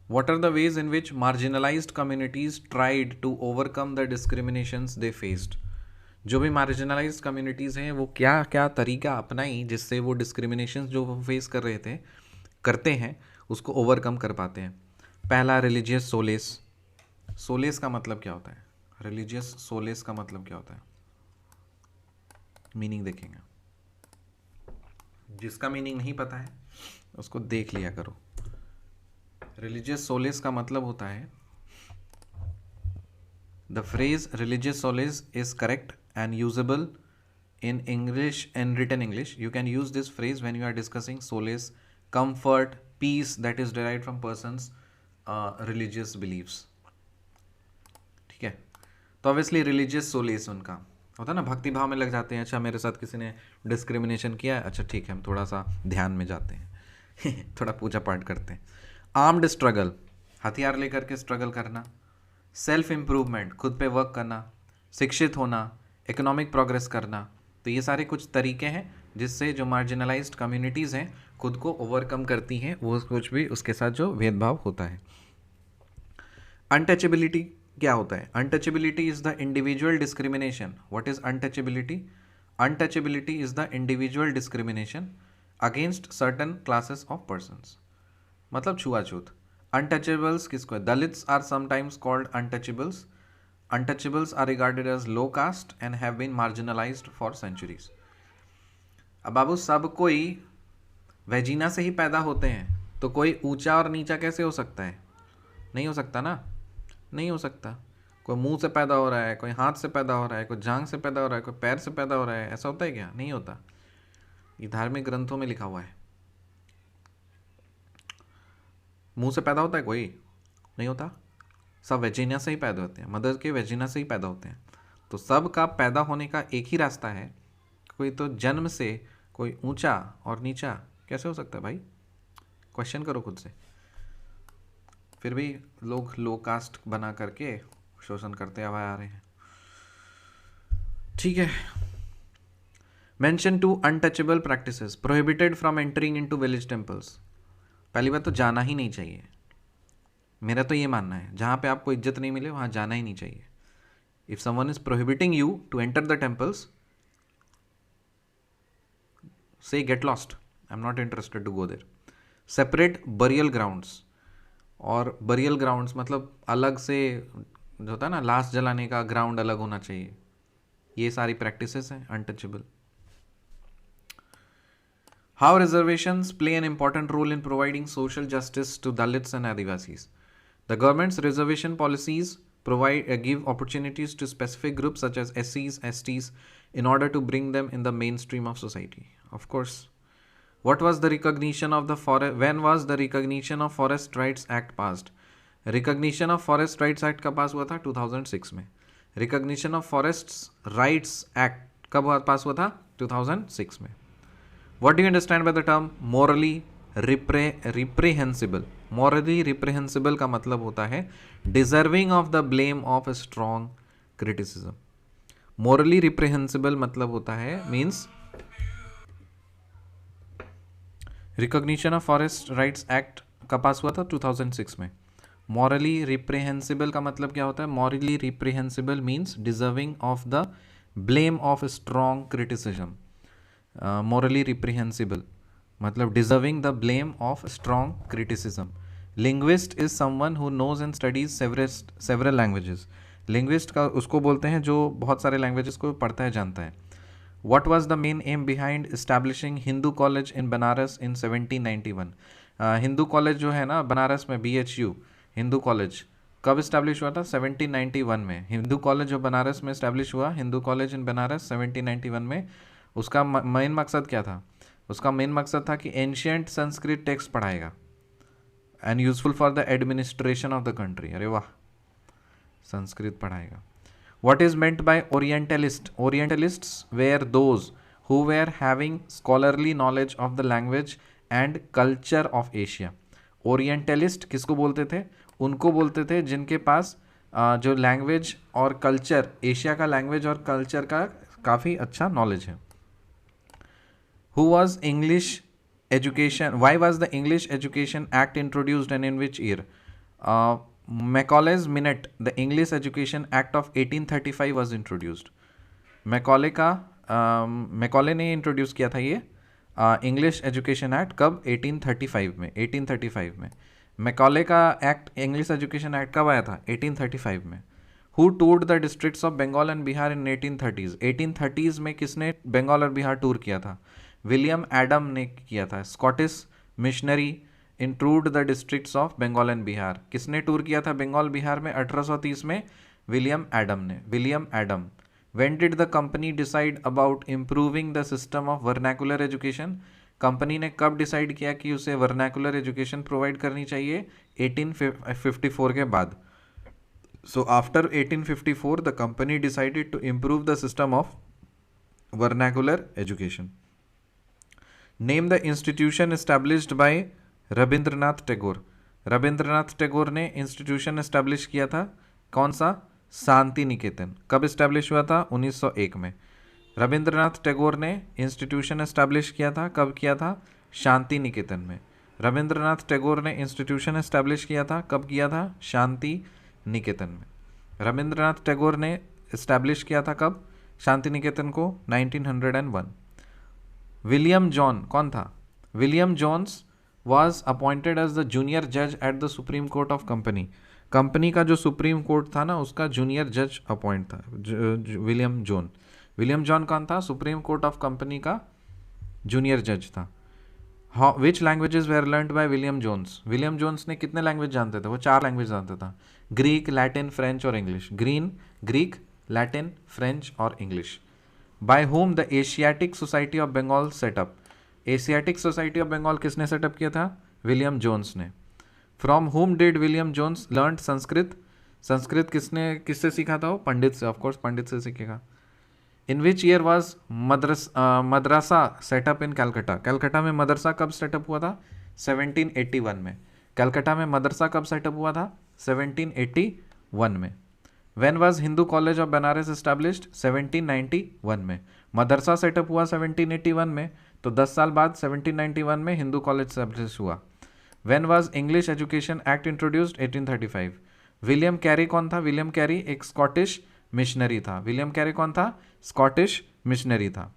What are the ways in which marginalized communities tried to overcome the discriminations they faced? जो भी marginalized communities हैं वो क्या क्या तरीका अपनाई जिससे वो discriminations जो वो फेस कर रहे थे करते हैं उसको ओवरकम कर पाते हैं. पहला religious solace. Solace का मतलब क्या होता है? Religious solace का मतलब क्या होता है? मीनिंग देखेंगे. जिसका मीनिंग नहीं पता है उसको देख लिया करो. रिलीजियस सोलेस का मतलब होता है, the phrase religious solace is correct and usable in English and written English. You can use this phrase when you are discussing solace, comfort, peace that is derived from person's religious beliefs. ठीक है. तो obviously religious solace उनका होता है ना, भक्ति भाव में लग जाते हैं. अच्छा मेरे साथ किसी ने डिस्क्रिमिनेशन किया है, अच्छा ठीक है हम थोड़ा सा ध्यान में जाते हैं थोड़ा पूजा पाठ करते हैं. आर्म्ड स्ट्रगल, हथियार लेकर के स्ट्रगल करना. सेल्फ इम्प्रूवमेंट, खुद पे वर्क करना. शिक्षित होना, इकोनॉमिक प्रोग्रेस करना. तो ये सारे कुछ तरीके हैं जिससे जो मार्जिनलाइज्ड कम्युनिटीज़ हैं खुद को ओवरकम करती हैं वो कुछ भी उसके साथ जो भेदभाव होता है. अनटचेबिलिटी क्या होता है? Untouchability is the individual discrimination. What is untouchability? Untouchability is the individual discrimination against certain classes of persons. मतलब छुआछूत. अनटचेबल्स किसको है? Dalits are sometimes called untouchables. Untouchables are regarded as low caste and have been marginalized for centuries. अब बाबू सब कोई vagina से ही पैदा होते हैं तो कोई ऊंचा और नीचा कैसे हो सकता है? नहीं हो सकता ना, नहीं हो सकता. कोई मुंह से पैदा हो रहा है, कोई हाथ से पैदा हो रहा है, कोई जांग से पैदा हो रहा है, कोई पैर से पैदा हो रहा है, ऐसा होता है क्या? नहीं होता. ये धार्मिक ग्रंथों में लिखा हुआ है. मुंह से पैदा होता है कोई? नहीं होता. सब वेजिना से ही पैदा होते हैं, मदर के वेजिना से ही पैदा होते हैं. तो सब का पैदा होने का एक ही रास्ता है. कोई तो जन्म से कोई ऊंचा और नीचा कैसे हो सकता है भाई? क्वेश्चन करो खुद से. फिर भी लोग लो कास्ट बना करके शोषण करते हुए आ रहे हैं. ठीक है. Mention to untouchable practices prohibited from entering into village temples. पहली बात तो जाना ही नहीं चाहिए. मेरा तो ये मानना है जहाँ पे आपको इज्जत नहीं मिले वहाँ जाना ही नहीं चाहिए. If someone is prohibiting you to enter the temples, say get lost, I am not interested to go there. Separate burial grounds. और बरियल ग्राउंड्स मतलब अलग से जो होता है ना लाश जलाने का ग्राउंड अलग होना चाहिए. ये सारी प्रैक्टिसेस हैं untouchable. How reservations play an important role in providing social justice to Dalits and Adivasis. The government's reservation policies give opportunities to specific groups such as SCs, STs in order to bring them in the mainstream of society. Of course. What was the recognition of the forest? When was the recognition of Forest Rights Act passed? Recognition of Forest Rights Act कब पास हुआ था? 2006 में. Recognition of Forests Rights Act कब पास हुआ था? 2006 में. What do you understand by the term morally reprehensible? Morally reprehensible का मतलब होता है deserving of the blame of a strong criticism. Morally reprehensible मतलब होता है means recognition of forest rights act का पास हुआ था 2006 में. मॉरली रिप्रेहेंसिबल का मतलब क्या होता है? Morally reprehensible means deserving of the blame of strong criticism. Morally reprehensible मतलब deserving the blame of strong criticism. Linguist is someone who knows and studies several languages. Linguist का उसको बोलते हैं जो बहुत सारे लैंग्वेजेस को पढ़ता है जानता है. What was the main M behind establishing Hindu college in Banaras in 1791. Hindu college जो है ना बनारस में, BHU हिंदू कॉलेज कब इस्टेब्लिश हुआ था? 1791 में. हिंदू कॉलेज जो बनारस में इस्टेब्लिश हुआ, हिंदू कॉलेज इन बनारस 1791 में, उसका मेन मकसद क्या था? उसका मेन मकसद था कि एंशियंट संस्कृत टेक्स्ट पढ़ाएगा and useful for the administration of the country. अरे वाह, संस्कृत पढ़ाएगा. What is meant by orientalist? Orientalists were those who were having scholarly knowledge of the language and culture of Asia. Orientalist किसको बोलते थे? उनको बोलते थे जिनके पास जो लैंग्वेज और कल्चर, एशिया का लैंग्वेज और कल्चर का काफ़ी अच्छा नॉलेज है. Who was English education? Why was the English Education Act introduced and in which year? Macaulay's minute, the English education act of 1835 was introduced. Macaulay ने introduce किया था ये इंग्लिश एजुकेशन एक्ट कब? 1835 में। 1835 में मैकॉले का act, English education act कब आया था? 1835 में। Who toured the districts of Bengal and Bihar in 1830s? 1830s में किसने बंगाल और बिहार टूर किया था? विलियम एडम ने किया था। Scottish missionary intrude the districts of Bengal and Bihar, किसने टूर किया था बंगाल बिहार में 1830 में? विलियम एडम ने। William Adam. When did the company decide about improving the system of vernacular education? Company ने कब डिसाइड किया कि उसे वर्नाकुलर एजुकेशन प्रोवाइड करनी चाहिए? 1854 के बाद। So after 1854 the company decided to improve the system of vernacular education. Name the institution established by Rabindranath Tagore. Rabindranath Tagore ने इंस्टीट्यूशन एस्टैब्लिश किया था, कौन सा? शांति निकेतन। कब इस्टेब्लिश हुआ था? 1901 में। रविंद्रनाथ टैगोर ने इंस्टीट्यूशन एस्टैब्लिश किया था, कब किया था? शांति निकेतन में। रविंद्रनाथ टैगोर ने इंस्टीट्यूशन एस्टैब्लिश किया था, कब किया था? शांति निकेतन में। रविंद्रनाथ टैगोर ने इस्टेब्लिश किया था कब शांति निकेतन को? 1901। विलियम जॉन कौन था? William Jones was appointed as the junior जज at the supreme court of company. Company का जो सुप्रीम कोर्ट था ना, उसका जूनियर जज अपॉइंट था विलियम जॉन। विलियम जॉन कौन था? सुप्रीम कोर्ट ऑफ कंपनी का जूनियर जज था। Which languages were learned by William Jones? William Jones ने कितने लैंग्वेज जानते थे? वो 4 लैंग्वेज जानता था, ग्रीक, लैटिन, फ्रेंच और इंग्लिश। ग्रीक, लैटिन, फ्रेंच और English. By whom the Asiatic Society of Bengal set up? Asiatic Society of Bengal किसने सेटअप किया था? विलियम जोन्स ने। From whom did William Jones learn Sanskrit? Sanskrit किससे सीखा था? वो पंडित से, ऑफकोर्स पंडित से सीखेगा। इन विच ईयर वॉज मदरसा सेटअप इन कैलकाटा? कैलकाटा में मदरसा कब सेटअप हुआ था? 1781 में। कैलकाटा में मदरसा कब सेटअप हुआ था? 1781 में। When was Hindu college of Banaras established? 1791 में। मदरसा सेटअप हुआ 1781 में, तो 10 साल बाद 1791 में हिंदू कॉलेज एस्टैब्लिश हुआ। When was English Education Act introduced? 1835। William Carey कौन था? विलियम कैरी एक स्कॉटिश मिशनरी था। विलियम कैरी कौन था? स्कॉटिश मिशनरी था।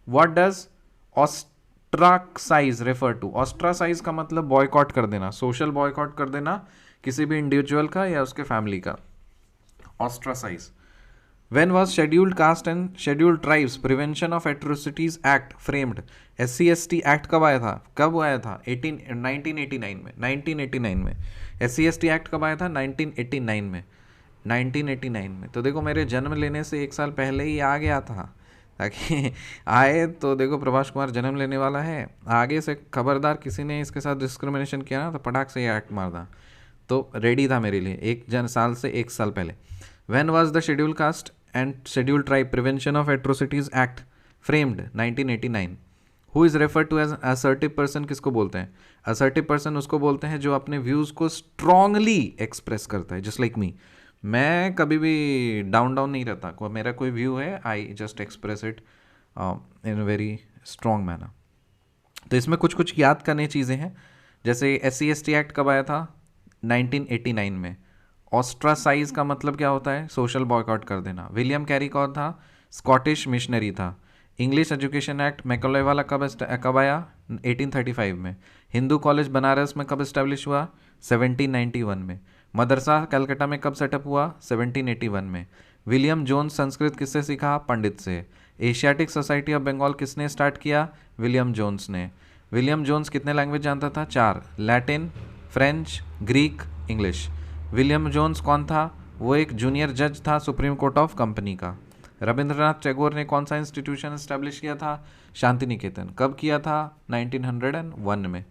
What does ostracize refer to? Ostracize का मतलब बॉयकॉट कर देना, सोशल बॉयकॉट कर देना किसी भी इंडिविजुअल का या उसके फैमिली का। Ostracize। When was Scheduled Caste and Scheduled Tribes Prevention of Atrocities Act framed? SC/ST act कब आया था? 1989 में। 1989 में। SC/ST एक्ट कब आया था? 1989 में। 1989 में। तो देखो मेरे जन्म लेने से 1 साल पहले ही आ गया था, ताकि आए तो देखो प्रभाष कुमार जन्म लेने वाला है, आगे से खबरदार किसी ने इसके साथ डिस्क्रिमिनेशन किया ना तो पटाख से ये एक्ट मार दा। तो रेडी था मेरे लिए 1 साल से 1 साल पहले। When was the Scheduled Caste and Scheduled Tribe Prevention of Atrocities Act framed? 1989। Who is referred to as assertive person? किसको बोलते हैं? assertive person उसको बोलते हैं जो अपने व्यूज़ को स्ट्रांगली एक्सप्रेस करता है, जस्ट लाइक मी। मैं कभी भी डाउन नहीं रहता, मेरा कोई व्यू है, I just express it in a very strong manner. तो इसमें कुछ याद करने चीज़ें हैं, जैसे SC/ST एक्ट कब आया था? 1989 में। ऑस्ट्रासाइज का मतलब क्या होता है? सोशल बॉयकॉट कर देना। विलियम कैरी कौन था? स्कॉटिश मिशनरी था। इंग्लिश एजुकेशन एक्ट मैकॉले वाला कब आया? 1835 में। हिंदू कॉलेज बनारस में कब इस्टेब्लिश हुआ? 1791 में। मदरसा कलकत्ता में कब सेटअप हुआ? 1781 में। विलियम जोन्स संस्कृत किससे सीखा? पंडित से। एशियाटिक सोसाइटी ऑफ बंगाल किसने स्टार्ट किया? विलियम जोन्स ने। विलियम जोन्स कितने लैंग्वेज जानता था? 4, Latin, French, Greek, English. William Jones कौन था? वो एक जूनियर जज था सुप्रीम कोर्ट ऑफ कंपनी का। रविंद्रनाथ टैगोर ने कौन सा इंस्टीट्यूशन एस्टैब्लिश किया था? शांति निकेतन। कब किया था? 1901 में।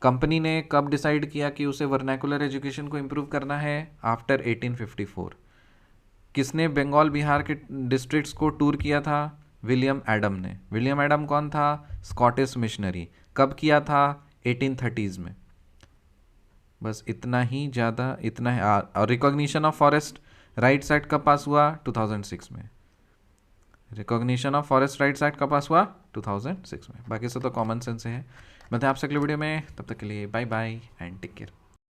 कंपनी ने कब डिसाइड किया कि उसे वर्नाकुलर एजुकेशन को इम्प्रूव करना है? आफ्टर 1854। किसने बंगाल बिहार के डिस्ट्रिक्ट्स को टूर किया था? विलियम एडम ने। विलियम एडम कौन था? Scottish missionary. कब किया था? 1830s में। बस इतना ही है। और recognition of forest rights act कब पास हुआ? 2006 में। Recognition of forest rights act कब पास हुआ? 2006 में। बाकी सब तो कॉमन सेंस है। मिलते हैं आपसे अगले वीडियो में, तब तक के लिए bye bye and take care.